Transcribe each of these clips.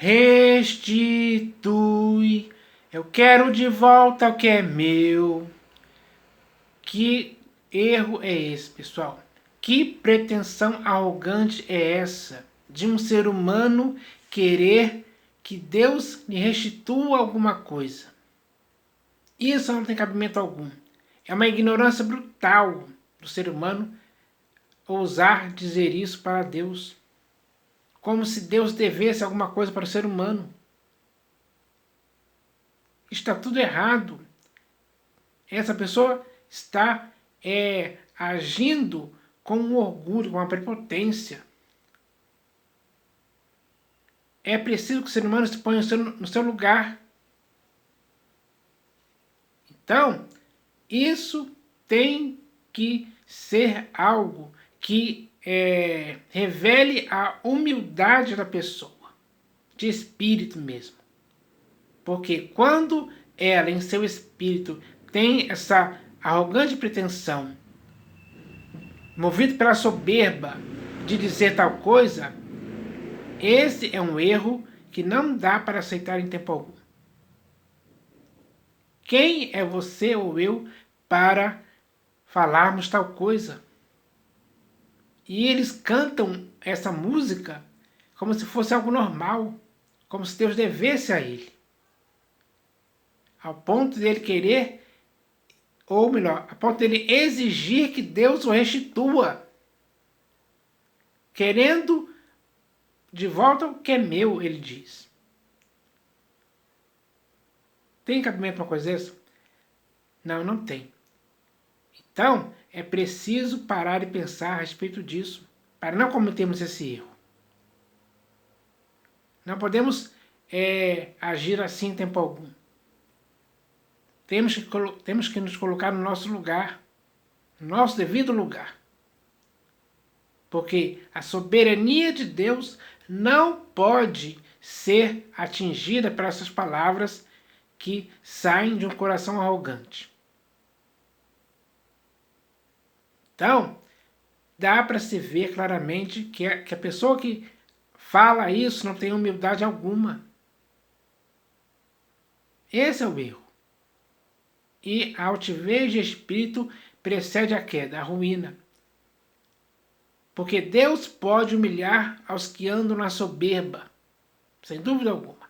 restitui. Eu quero de volta o que é meu. Que erro é esse, pessoal? Que pretensão arrogante é essa de um ser humano querer que Deus lhe restitua alguma coisa? Isso não tem cabimento algum. É uma ignorância brutal do ser humano ousar dizer isso para Deus, como se Deus devesse alguma coisa para o ser humano. Está tudo errado. Essa pessoa está agindo com um orgulho, com uma prepotência. É preciso que o ser humano se ponha no seu lugar. Então, isso tem que ser algo que revele a humildade da pessoa, de espírito mesmo. Porque quando ela, em seu espírito, tem essa arrogante pretensão, movido pela soberba de dizer tal coisa, esse é um erro que não dá para aceitar em tempo algum. Quem é você ou eu para falarmos tal coisa? E eles cantam essa música como se fosse algo normal, como se Deus devesse a ele. Ao ponto de ele querer, ou melhor, a ponto de ele exigir que Deus o restitua, querendo de volta o que é meu, ele diz. Tem cabimento uma coisa dessa? Não, não tem. Então, é preciso parar e pensar a respeito disso, para não cometermos esse erro. Não podemos agir assim em tempo algum. Temos que nos colocar no nosso lugar, no nosso devido lugar. Porque a soberania de Deus não pode ser atingida por essas palavras que saem de um coração arrogante. Então, dá para se ver claramente que a pessoa que fala isso não tem humildade alguma. Esse é o erro. E a altivez de espírito precede a queda, a ruína. Porque Deus pode humilhar aos que andam na soberba, sem dúvida alguma.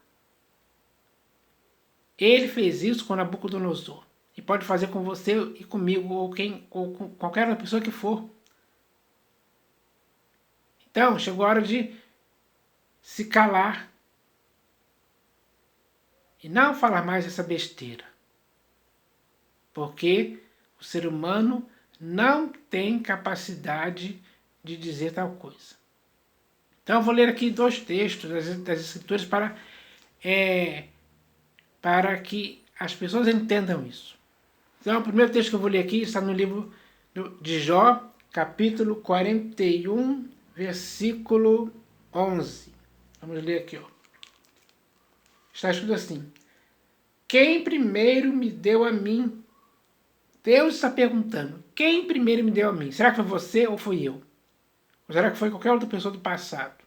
Ele fez isso com Nabucodonosor. E pode fazer com você e comigo, ou com qualquer outra pessoa que for. Então, chegou a hora de se calar e não falar mais essa besteira. Porque o ser humano não tem capacidade de dizer tal coisa. Então eu vou ler aqui 2 textos das Escrituras para que as pessoas entendam isso. Então o primeiro texto que eu vou ler aqui está no livro de Jó, capítulo 41, versículo 11. Vamos ler aqui, ó. Está escrito assim: quem primeiro me deu a mim? Deus está perguntando, quem primeiro me deu a mim? Será que foi você ou fui eu? Ou será que foi qualquer outra pessoa do passado?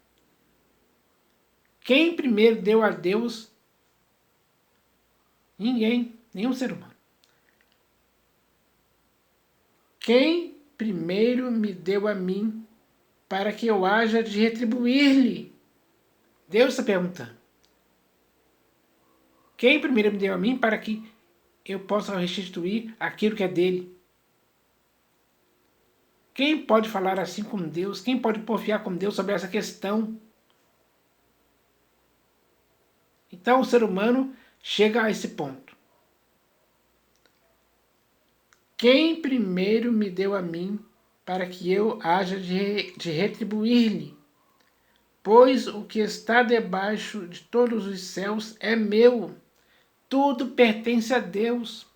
Quem primeiro deu a Deus? Ninguém, nenhum ser humano. Quem primeiro me deu a mim para que eu haja de retribuir-lhe? Deus está perguntando. Quem primeiro me deu a mim para que eu possa restituir aquilo que é dele? Quem pode falar assim com Deus? Quem pode porfiar com Deus sobre essa questão? Então o ser humano chega a esse ponto. Quem primeiro me deu a mim para que eu haja de retribuir-lhe? Pois o que está debaixo de todos os céus é meu. Tudo pertence a Deus.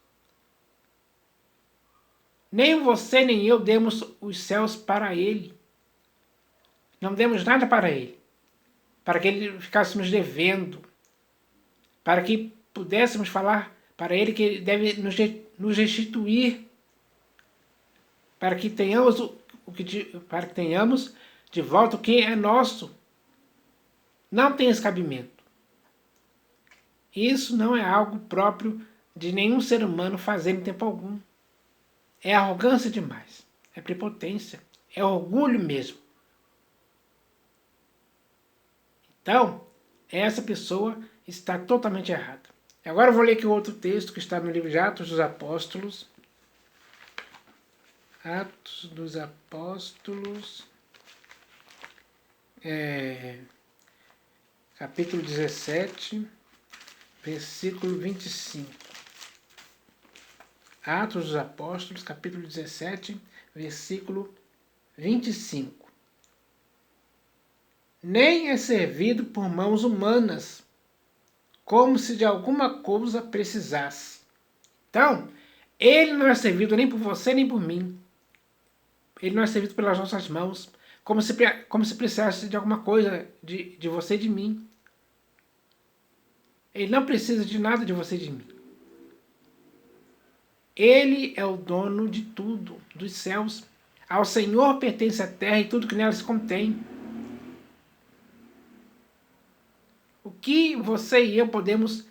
Nem você nem eu demos os céus para ele. Não demos nada para ele. Para que ele ficasse nos devendo. Para que pudéssemos falar para ele que ele deve nos restituir. Para que tenhamos para que tenhamos de volta o que é nosso. Não tem esse cabimento. Isso não é algo próprio de nenhum ser humano fazer em tempo algum. É arrogância demais, é prepotência, é orgulho mesmo. Então, essa pessoa está totalmente errada. Agora eu vou ler aqui outro texto que está no livro de Atos dos Apóstolos. Atos dos Apóstolos, capítulo 17, versículo 25. Atos dos Apóstolos, capítulo 17, versículo 25. Nem é servido por mãos humanas, como se de alguma coisa precisasse. Então, ele não é servido nem por você nem por mim. Ele não é servido pelas nossas mãos, como se precisasse de alguma coisa de você e de mim. Ele não precisa de nada de você e de mim. Ele é o dono de tudo, dos céus. Ao Senhor pertence a terra e tudo que nela se contém. O que você e eu podemos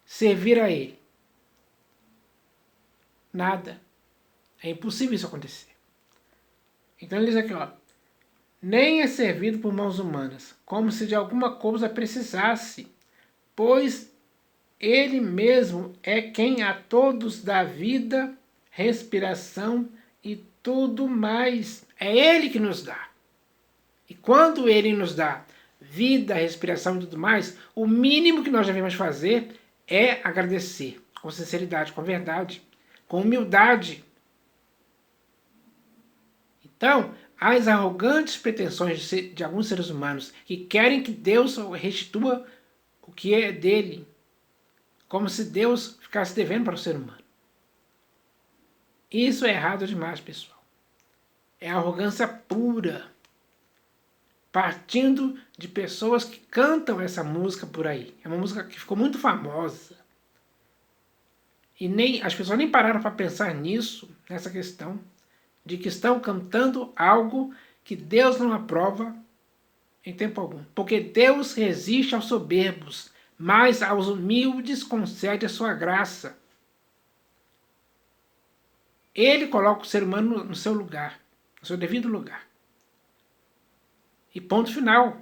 servir a Ele? Nada. É impossível isso acontecer. Então ele diz aqui, ó, nem é servido por mãos humanas, como se de alguma coisa precisasse, pois Ele mesmo é quem a todos dá vida, respiração e tudo mais. É Ele que nos dá. E quando Ele nos dá vida, respiração e tudo mais, o mínimo que nós devemos fazer é agradecer, com sinceridade, com verdade, com humildade. Então, as arrogantes pretensões de alguns seres humanos que querem que Deus restitua o que é dele, como se Deus ficasse devendo para o ser humano. Isso é errado demais, pessoal. É arrogância pura, partindo de pessoas que cantam essa música por aí. É uma música que ficou muito famosa. E as pessoas nem pararam para pensar nisso, nessa questão, de que estão cantando algo que Deus não aprova em tempo algum. Porque Deus resiste aos soberbos, mas aos humildes concede a sua graça. Ele coloca o ser humano no seu lugar, no seu devido lugar. E ponto final.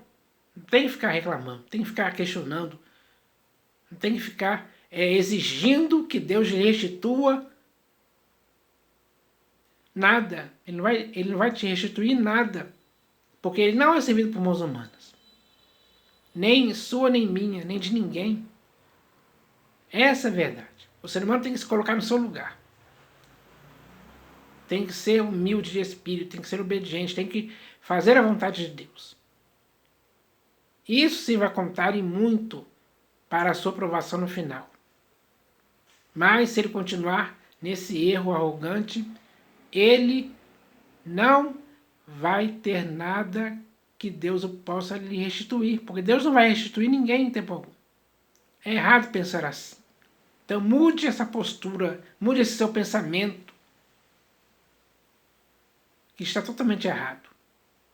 Não tem que ficar reclamando, não tem que ficar questionando, não tem que ficar exigindo que Deus restitua nada. Ele não vai te restituir nada, porque ele não é servido por mãos humanas. Nem sua, nem minha, nem de ninguém. Essa é a verdade. O ser humano tem que se colocar no seu lugar. Tem que ser humilde de espírito, tem que ser obediente, tem que fazer a vontade de Deus. Isso sim vai contar e muito para a sua aprovação no final. Mas se ele continuar nesse erro arrogante, ele não vai ter nada que Deus possa lhe restituir, porque Deus não vai restituir ninguém em tempo algum. É errado pensar assim. Então mude essa postura, mude esse seu pensamento, que está totalmente errado.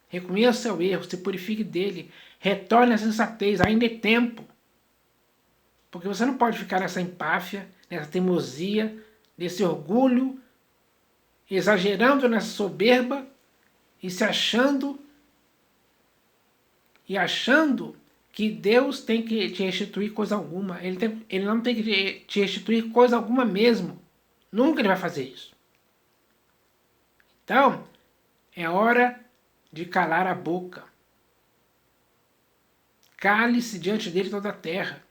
Reconheça o seu erro, se purifique dele, retorne à sensatez, ainda é tempo. Porque você não pode ficar nessa empáfia, nessa teimosia, nesse orgulho, exagerando nessa soberba e se achando que Deus tem que te restituir coisa alguma. Ele não tem que te restituir coisa alguma mesmo. Nunca ele vai fazer isso. Então, é hora de calar a boca. Cale-se diante dele toda a terra.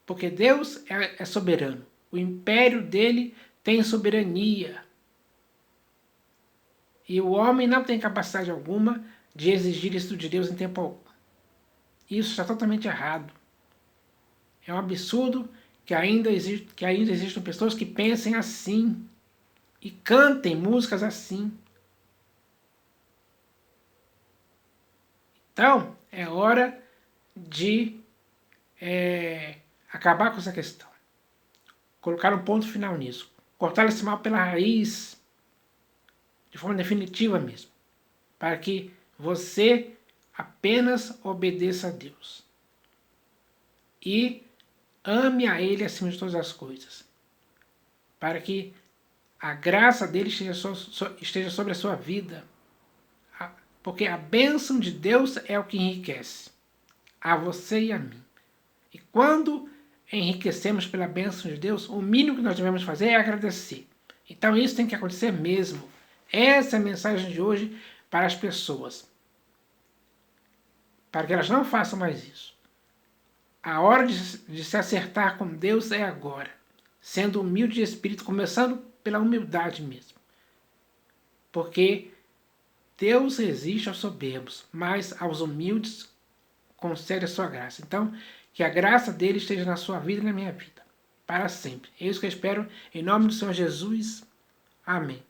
Porque Deus é soberano. O império dele tem soberania. E o homem não tem capacidade alguma de exigir isso de Deus em tempo algum. Isso está totalmente errado. É um absurdo que ainda existam pessoas que pensem assim e cantem músicas assim. Então, é hora de acabar com essa questão. Colocar um ponto final nisso. Cortar esse mal pela raiz, de forma definitiva mesmo. Para que você apenas obedeça a Deus. e ame a Ele acima de todas as coisas, para que a graça dele esteja sobre a sua vida, porque a bênção de Deus é o que enriquece a você e a mim. E quando enriquecemos pela bênção de Deus, o mínimo que nós devemos fazer é agradecer. Então isso tem que acontecer mesmo. Essa é a mensagem de hoje para as pessoas, para que elas não façam mais isso. A hora de se acertar com Deus é agora, sendo humilde de espírito, começando pela humildade mesmo. Porque Deus resiste aos soberbos, mas aos humildes concede a sua graça. Então, que a graça dele esteja na sua vida e na minha vida, para sempre. É isso que eu espero, em nome do Senhor Jesus. Amém.